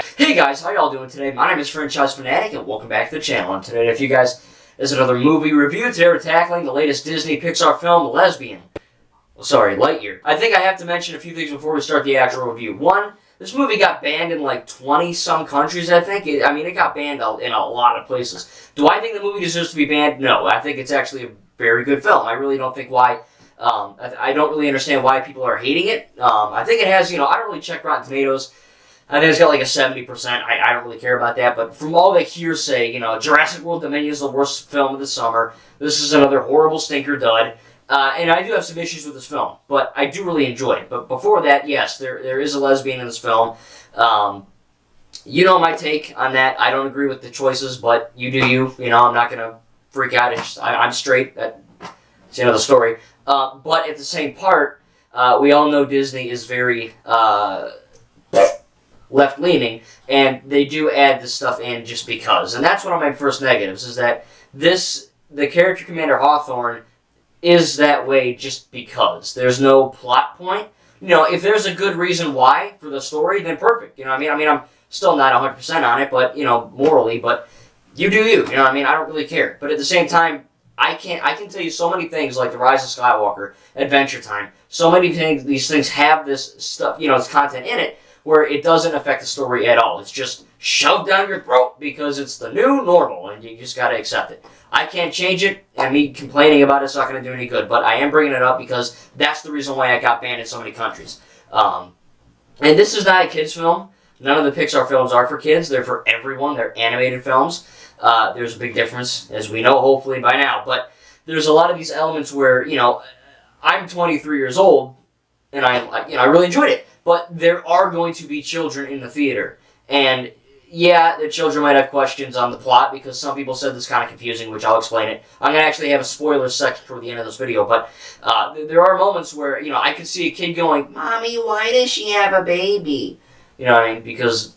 Hey guys, how y'all doing today? My name is Franchise Fanatic and welcome back to the channel. And today, if you guys, is another movie review. Today we're tackling the latest Disney Pixar film, Lightyear. I think I have to mention a few things before we start the actual review. One, this movie got banned in like 20-some countries, I think. It got banned in a lot of places. Do I think the movie deserves to be banned? No, I think it's actually a very good film. I really don't think why... I don't really understand why people are hating it. I think it has, I don't really check Rotten Tomatoes. I think it's got like a 70%. I don't really care about that. But from all the hearsay, Jurassic World Dominion is the worst film of the summer. This is another horrible stinker dud. And I do have some issues with this film, but I do really enjoy it. But before that, yes, there is a lesbian in this film. You know my take on that. I don't agree with the choices, but you do you. I'm not going to freak out. I'm straight. That's the end of the story. But at the same part, we all know Disney is very... left-leaning, and they do add this stuff in just because. And that's one of my first negatives, is that the character Commander Hawthorne is that way just because. There's no plot point. If there's a good reason why for the story, then perfect. I'm still not 100% on it, but, morally, but you do you. I don't really care. But at the same time, I can tell you so many things like The Rise of Skywalker, Adventure Time. So many things, these things have this stuff, it's content in it, where it doesn't affect the story at all. It's just shoved down your throat because it's the new normal, and you just gotta accept it. I can't change it, and me complaining about it's not gonna do any good, but I am bringing it up because that's the reason why I got banned in so many countries. And this is not a kids' film. None of the Pixar films are for kids. They're for everyone. They're animated films. There's a big difference, as we know, hopefully, by now. But there's a lot of these elements where, I'm 23 years old, and I really enjoyed it. But there are going to be children in the theater. And, yeah, the children might have questions on the plot, because some people said this is kind of confusing, which I'll explain it. I'm going to actually have a spoiler section toward the end of this video, but there are moments where, I could see a kid going, "Mommy, why does she have a baby?" Because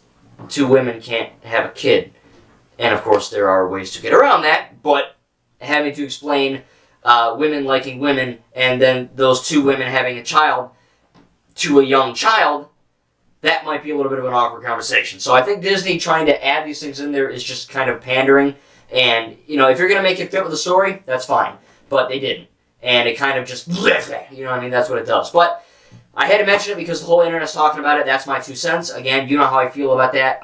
two women can't have a kid. And, of course, there are ways to get around that, but having to explain women liking women, and then those two women having a child to a young child, that might be a little bit of an awkward conversation. So I think Disney trying to add these things in there is just kind of pandering. And, if you're going to make it fit with the story, that's fine. But they didn't. And it kind of just, that's what it does. But I had to mention it because the whole internet's talking about it. That's my 2 cents. Again, you know how I feel about that.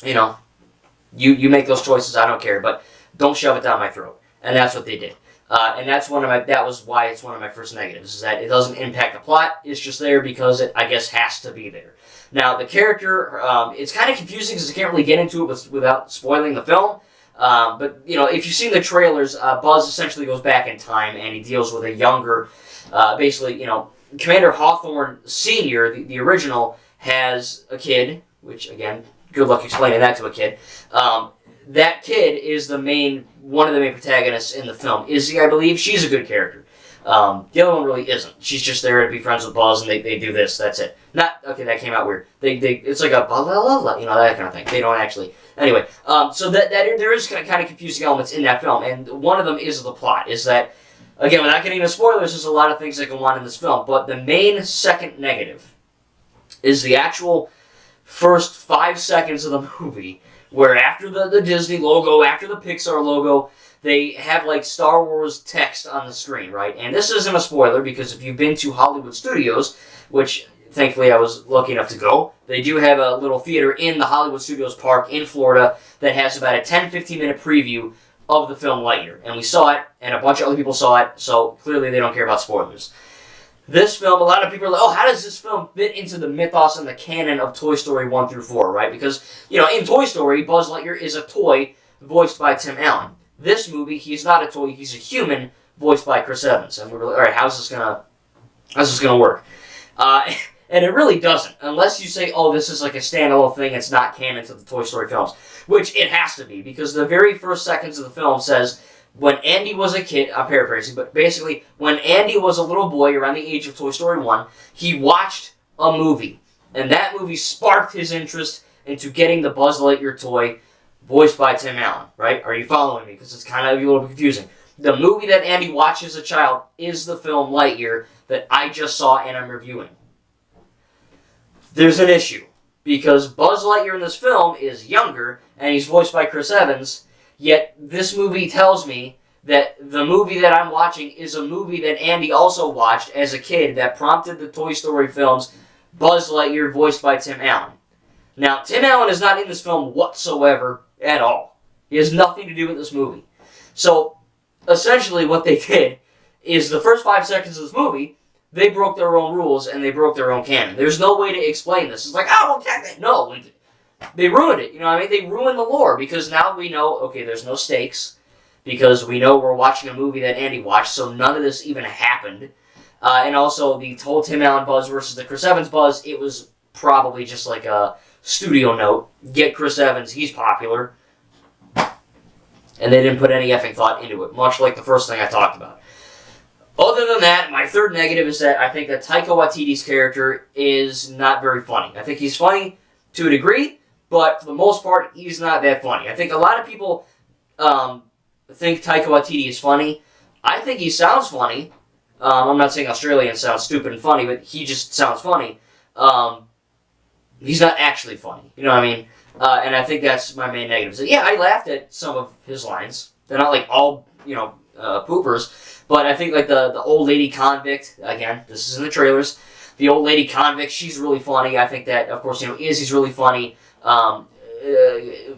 You make those choices. I don't care. But don't shove it down my throat. And that's what they did. And that was why it's one of my first negatives, is that it doesn't impact the plot. It's just there because it, I guess, has to be there. Now, the character, it's kind of confusing because I can't really get into it without spoiling the film. But, if you've seen the trailers, Buzz essentially goes back in time and he deals with a younger, Commander Hawthorne Sr., the original, has a kid, which, again, good luck explaining that to a kid. That kid is one of the main protagonists in the film. Izzy, I believe. She's a good character. The other one really isn't. She's just there to be friends with Buzz, and they do this. That's it. Okay, that came out weird. It's like a blah, blah, blah, blah, that kind of thing. They don't actually. Anyway, so that there is kind of confusing elements in that film, and one of them is the plot. Is that, again, without getting into spoilers, there's a lot of things that go on in this film, but the main second negative is the actual first 5 seconds of the movie, where after the Disney logo, after the Pixar logo, they have like Star Wars text on the screen, right? And this isn't a spoiler, because if you've been to Hollywood Studios, which thankfully I was lucky enough to go, they do have a little theater in the Hollywood Studios Park in Florida that has about a 10-15 minute preview of the film Lightyear. And we saw it, and a bunch of other people saw it, so clearly they don't care about spoilers. This film, a lot of people are like, oh, how does this film fit into the mythos and the canon of Toy Story 1 through 4, right? Because, in Toy Story, Buzz Lightyear is a toy voiced by Tim Allen. This movie, he's not a toy, he's a human voiced by Chris Evans. And we were like, all right, how's this gonna work? And it really doesn't, unless you say, oh, this is like a standalone thing, it's not canon to the Toy Story films, which it has to be, because the very first seconds of the film says, when Andy was a kid, I'm paraphrasing, but basically, when Andy was a little boy around the age of Toy Story 1, he watched a movie. And that movie sparked his interest into getting the Buzz Lightyear toy voiced by Tim Allen, right? Are you following me? Because it's kind of a little bit confusing. The movie that Andy watched as a child is the film Lightyear that I just saw and I'm reviewing. There's an issue. because Buzz Lightyear in this film is younger, and he's voiced by Chris Evans, yet this movie tells me that the movie that I'm watching is a movie that Andy also watched as a kid that prompted the Toy Story films, Buzz Lightyear, voiced by Tim Allen. Now, Tim Allen is not in this film whatsoever at all. He has nothing to do with this movie. So, essentially what they did is the first 5 seconds of this movie, they broke their own rules and they broke their own canon. There's no way to explain this. It's like, oh, well, no. They ruined it. You know what I mean? They ruined the lore because now we know, okay, there's no stakes because we know we're watching a movie that Andy watched, so none of this even happened. And also, the whole Tim Allen Buzz versus the Chris Evans Buzz, it was probably just like a studio note. Get Chris Evans, he's popular. And they didn't put any effing thought into it, much like the first thing I talked about. Other than that, my third negative is that I think that Taika Waititi's character is not very funny. I think he's funny to a degree, but for the most part, he's not that funny. I think a lot of people think Taika Waititi is funny. I think he sounds funny. I'm not saying Australians sound stupid and funny, but he just sounds funny. He's not actually funny. You know what I mean? And I think that's my main negative. So, yeah, I laughed at some of his lines. They're not like all, poopers. But I think like the old lady convict, again, this is in the trailers, the old lady convict, she's really funny. I think that, of course, Izzy's really funny. Taika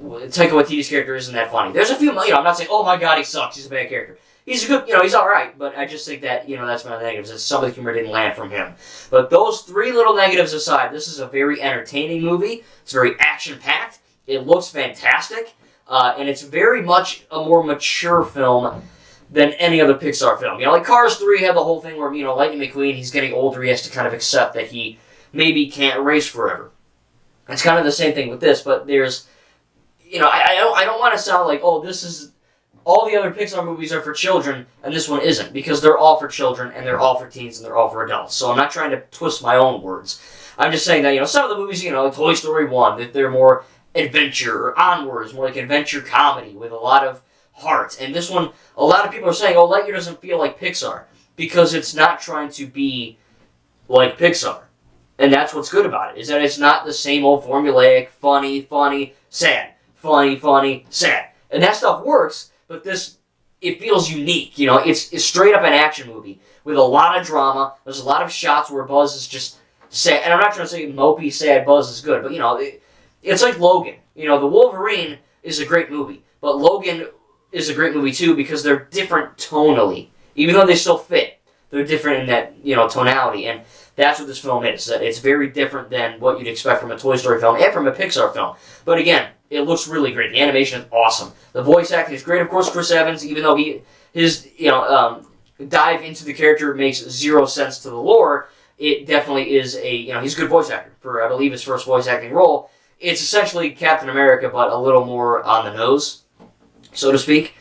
Waititi's character isn't that funny. There's a few, I'm not saying, oh my god, he sucks, he's a bad character. He's a good, he's alright, but I just think that, that's my negatives, that some of the humor didn't land from him. But those 3 little negatives aside, this is a very entertaining movie. It's very action-packed. It looks fantastic. And it's very much a more mature film than any other Pixar film. Like Cars 3 had the whole thing where, Lightning McQueen, he's getting older, he has to kind of accept that he maybe can't race forever. It's kind of the same thing with this, but there's, I don't want to sound like, oh, this is, all the other Pixar movies are for children, and this one isn't, because they're all for children, and they're all for teens, and they're all for adults. So I'm not trying to twist my own words. I'm just saying that, some of the movies, like Toy Story 1, that they're more adventure, or onwards, more like adventure comedy, with a lot of heart. And this one, a lot of people are saying, oh, Lightyear doesn't feel like Pixar, because it's not trying to be like Pixar. And that's what's good about it, is that it's not the same old formulaic, funny, sad. Funny, sad. And that stuff works, but this, it feels unique. It's straight up an action movie with a lot of drama. There's a lot of shots where Buzz is just sad. And I'm not trying to say mopey, sad Buzz is good, but, it's like Logan. The Wolverine is a great movie, but Logan is a great movie too because they're different tonally. Even though they still fit, they're different in that, tonality. And that's what this film is. It's very different than what you'd expect from a Toy Story film and from a Pixar film. But again, it looks really great. The animation is awesome. The voice acting is great. Of course, Chris Evans, even though his dive into the character makes zero sense to the lore, it definitely is he's a good voice actor for, I believe, his first voice acting role. It's essentially Captain America, but a little more on the nose, so to speak.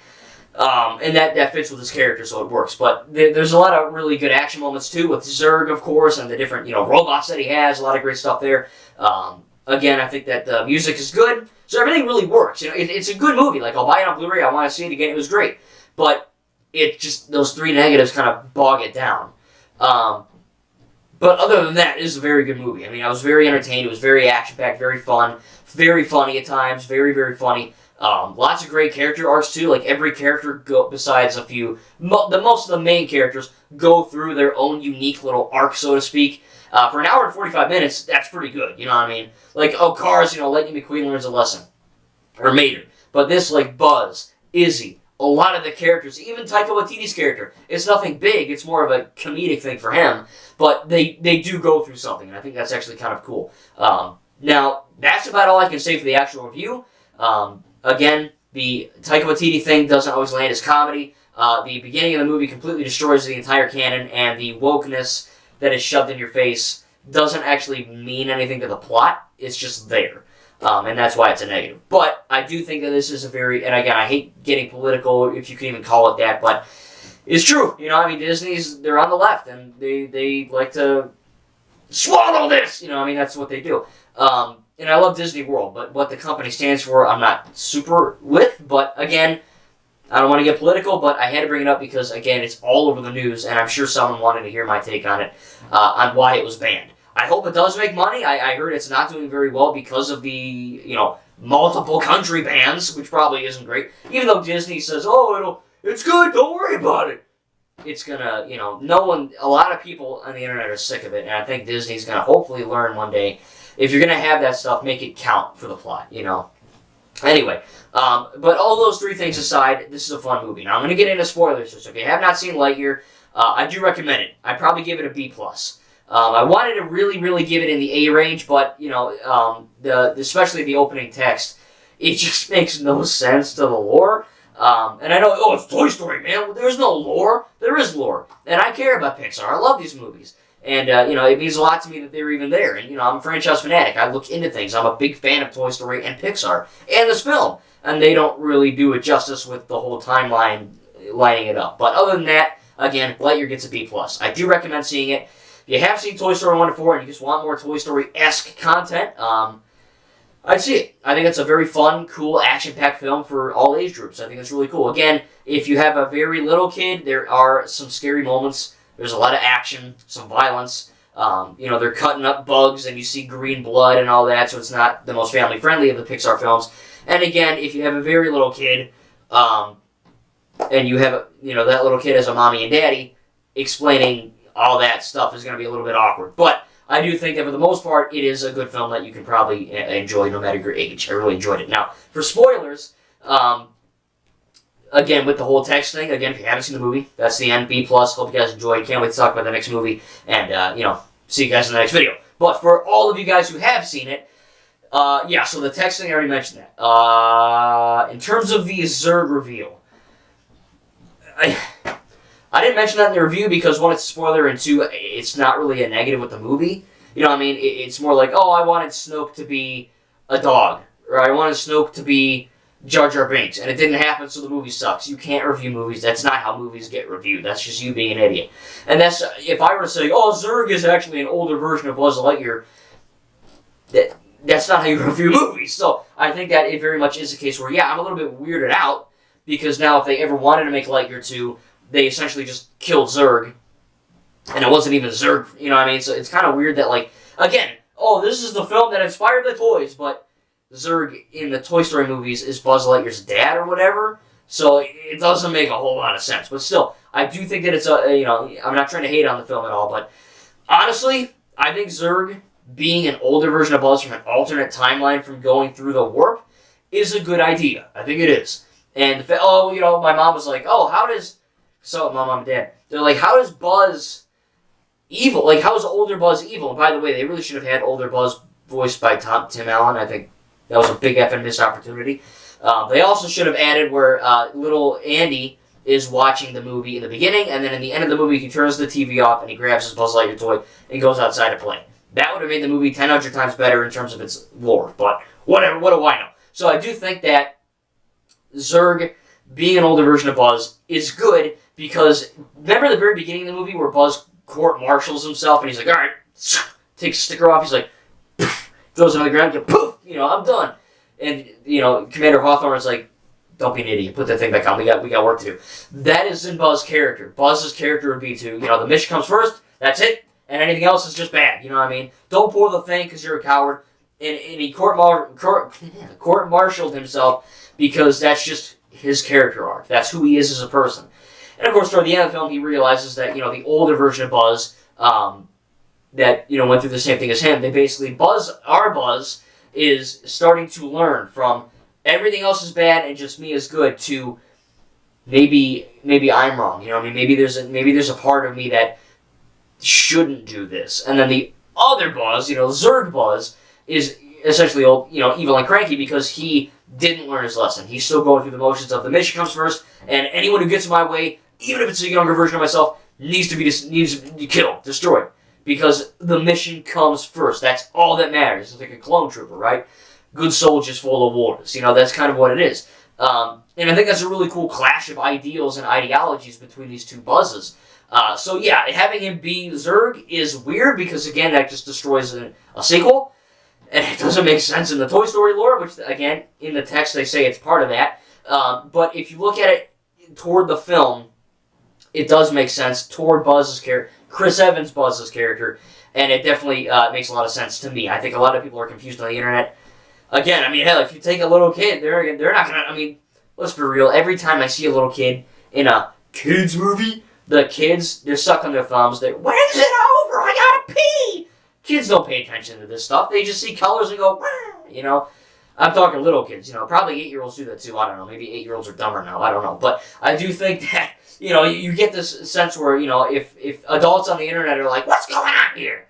And that fits with his character, so it works. But there's a lot of really good action moments, too, with Zurg, of course, and the different, robots that he has. A lot of great stuff there. Again, I think that the music is good. So everything really works. It's a good movie. Like, I'll buy it on Blu-ray. I want to see it again. It was great. But it just, those 3 negatives kind of bog it down. But other than that, it is a very good movie. I was very entertained. It was very action-packed, very fun, very funny at times, very, very funny. Lots of great character arcs, too. Like, every character, besides a few, most of the main characters go through their own unique little arc, so to speak. For an hour and 45 minutes, that's pretty good, you know what I mean? Like, Cars, Lightning McQueen learns a lesson. Or Mater. But this, like, Buzz, Izzy, a lot of the characters, even Taika Waititi's character, it's nothing big, it's more of a comedic thing for him, but they do go through something, and I think that's actually kind of cool. Now, that's about all I can say for the actual review. Again, the Taika Waititi thing doesn't always land as comedy. The beginning of the movie completely destroys the entire canon, and the wokeness that is shoved in your face doesn't actually mean anything to the plot. It's just there. And that's why it's a negative. But I do think that this is a very, and again, I hate getting political, if you can even call it that, but it's true. Disney's, they're on the left, and they like to swallow this. That's what they do. And I love Disney World, but what the company stands for, I'm not super with. But again, I don't want to get political, but I had to bring it up because, again, it's all over the news, and I'm sure someone wanted to hear my take on it, on why it was banned. I hope it does make money. I heard it's not doing very well because of the, multiple country bans, which probably isn't great. Even though Disney says, oh, it's good, don't worry about it. It's gonna, a lot of people on the internet are sick of it, and I think Disney's gonna hopefully learn one day, if you're gonna have that stuff, make it count for the plot, Anyway, but all those three things aside, this is a fun movie. Now, I'm gonna get into spoilers, so if you have not seen Lightyear, I do recommend it. I'd probably give it a B+. I wanted to really, really give it in the A range, but, especially the opening text, it just makes no sense to the lore. And I know, it's Toy Story, man. Well, there's no lore. There is lore. And I care about Pixar. I love these movies. And, it means a lot to me that they're even there. And, I'm a franchise fanatic. I look into things. I'm a big fan of Toy Story and Pixar and this film. And they don't really do it justice with the whole timeline lining it up. But other than that, again, Lightyear gets a B+. I do recommend seeing it. If you have seen Toy Story 1 to 4 and you just want more Toy Story-esque content, I'd see it. I think it's a very fun, cool, action-packed film for all age groups. I think it's really cool. Again, if you have a very little kid, there are some scary moments. There's a lot of action, some violence. They're cutting up bugs and you see green blood and all that, so it's not the most family-friendly of the Pixar films. And again, if you have a very little kid, and you have, that little kid has a mommy and daddy, explaining all that stuff is going to be a little bit awkward. But I do think that for the most part, it is a good film that you can probably enjoy no matter your age. I really enjoyed it. Now, for spoilers, again, with the whole text thing, again, if you haven't seen the movie, that's the end. B+. Hope you guys enjoyed. Can't wait to talk about the next movie. And, see you guys in the next video. But for all of you guys who have seen it, so the text thing, I already mentioned that. In terms of the Zurg reveal, I didn't mention that in the review because, one, it's a spoiler, and two, it's not really a negative with the movie. You know what I mean? It's more like, I wanted Snoke to be a dog, or I wanted Snoke to be Jar Jar Binks, and it didn't happen, so the movie sucks. You can't review movies. That's not how movies get reviewed. That's just you being an idiot. And that's, if I were to say, Zurg is actually an older version of Buzz Lightyear, that's not how you review movies. So I think that it very much is a case where, I'm a little bit weirded out, because now if they ever wanted to make Lightyear 2, they essentially just killed Zurg, and it wasn't even Zurg, you know what I mean? So it's kind of weird that, again, this is the film that inspired the toys, but Zurg in the Toy Story movies is Buzz Lightyear's dad or whatever, so it doesn't make a whole lot of sense. But still, I do think that it's I'm not trying to hate on the film at all, but honestly, I think Zurg being an older version of Buzz from an alternate timeline from going through the warp is a good idea. I think it is. And, my mom was like, how does... So, my mom and dad, they're like, how is Buzz evil? Like, how is older Buzz evil? And by the way, they really should have had older Buzz voiced by Tim Allen. I think that was a big effing missed opportunity. They also should have added where little Andy is watching the movie in the beginning, and then in the end of the movie, he turns the TV off, and he grabs his Buzz Lightyear toy and goes outside to play. That would have made the movie 10 times better in terms of its lore, but whatever, what do I know? So I do think that Zurg, being an older version of Buzz, is good, because remember the very beginning of the movie where Buzz court-martials himself and he's like, all right, takes a sticker off, he's like, throws it on the ground, poof, I'm done. And, Commander Hawthorne is like, don't be an idiot, put that thing back on, we got work to do. That is in Buzz's character. Buzz's character would be to, the mission comes first, that's it, and anything else is just bad, you know what I mean? Don't pull the thing because you're a coward. And he court-martialed himself because that's just his character arc. That's who he is as a person. And of course, toward the end of the film, he realizes that, the older version of Buzz, that, went through the same thing as him, they basically, our Buzz, is starting to learn from everything else is bad and just me is good to maybe I'm wrong, maybe there's a part of me that shouldn't do this. And then the other Buzz, Zurg Buzz, is essentially evil and cranky because he didn't learn his lesson. He's still going through the motions of the mission comes first, and anyone who gets in my way, even if it's a younger version of myself, needs to be killed, destroyed. Because the mission comes first. That's all that matters. It's like a clone trooper, right? Good soldiers full of wars. That's kind of what it is. And I think that's a really cool clash of ideals and ideologies between these two Buzzes. So yeah, having him be Zurg is weird because, again, that just destroys a sequel. And it doesn't make sense in the Toy Story lore, which, again, in the text they say it's part of that. But if you look at it toward the film, it does make sense toward Buzz's character, Chris Evans' Buzz's character. And it definitely makes a lot of sense to me. I think a lot of people are confused on the internet. Again, I mean, hell, if you take a little kid, they're not gonna. I mean, let's be real. Every time I see a little kid in a kids movie, the kids they're sucking their thumbs. When's it over? I gotta pee. Kids don't pay attention to this stuff. They just see colors and go, wah, you know. I'm talking little kids. You know, probably 8-year-olds do that too. I don't know. Maybe 8-year-olds are dumber now. I don't know. But I do think that you get this sense where if adults on the internet are like, what's going on here?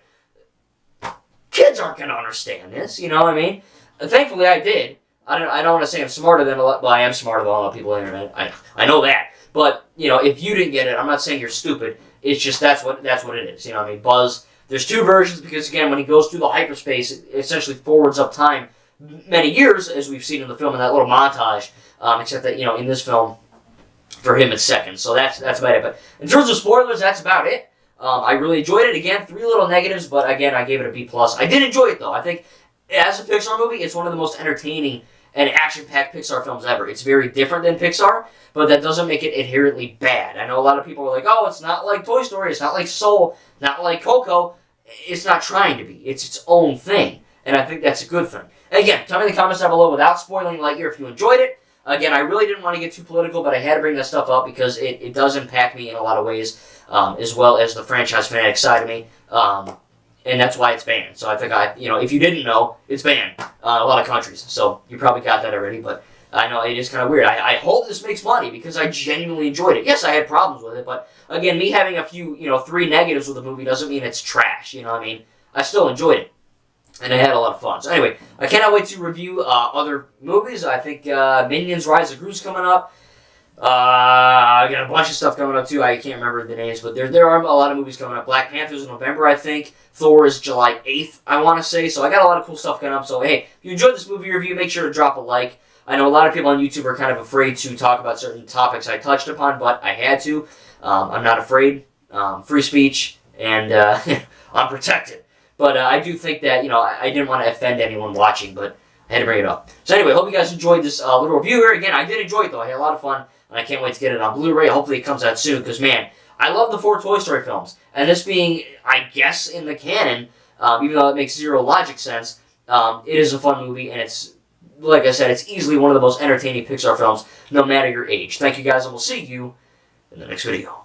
Kids aren't gonna understand this. You know what I mean? Thankfully, I did. I don't want to say I'm smarter than a lot. Well, I am smarter than a lot of people on the internet. I know that. But if you didn't get it, I'm not saying you're stupid. It's just that's what it is. You know what I mean? Buzz. There's two versions because again, when he goes through the hyperspace, it essentially forwards up time many years, as we've seen in the film in that little montage. Except that in this film, for him it's seconds. So that's about it. But in terms of spoilers, that's about it. I really enjoyed it. Again, 3 little negatives, but again, I gave it a B+. I did enjoy it though. I think as a Pixar movie, it's one of the most entertaining and action-packed Pixar films ever. It's very different than Pixar, but that doesn't make it inherently bad. I know a lot of people are like, oh, it's not like Toy Story, it's not like Soul, not like Coco. It's not trying to be. It's its own thing, and I think that's a good thing. Again, tell me in the comments down below without spoiling Lightyear if you enjoyed it. Again, I really didn't want to get too political, but I had to bring that stuff up because it does impact me in a lot of ways, as well as the franchise fanatic side of me. And that's why it's banned. So I think if you didn't know, it's banned in a lot of countries. So you probably got that already, but I know it is kind of weird. I hope this makes money because I genuinely enjoyed it. Yes, I had problems with it, but again, me having a few, 3 negatives with the movie doesn't mean it's trash. You know what I mean? I still enjoyed it, and I had a lot of fun. So anyway, I cannot wait to review other movies. I think Minions: Rise of Gru's coming up. I got a bunch of stuff coming up too. I can't remember the names, but there are a lot of movies coming up. Black Panther's in November, I think. Thor is July 8th, I want to say. So I got a lot of cool stuff coming up. So hey, if you enjoyed this movie review, make sure to drop a like. I know a lot of people on YouTube are kind of afraid to talk about certain topics I touched upon, but I had to. I'm not afraid. Free speech, and I'm protected. But I do think that, I didn't want to offend anyone watching, but I had to bring it up. So anyway, hope you guys enjoyed this little review here. Again, I did enjoy it, though. I had a lot of fun. And I can't wait to get it on Blu-ray. Hopefully it comes out soon, because, man, I love the 4 Toy Story films. And this being, I guess, in the canon, even though it makes zero logic sense, it is a fun movie, and it's, like I said, it's easily one of the most entertaining Pixar films, no matter your age. Thank you, guys, and we'll see you in the next video.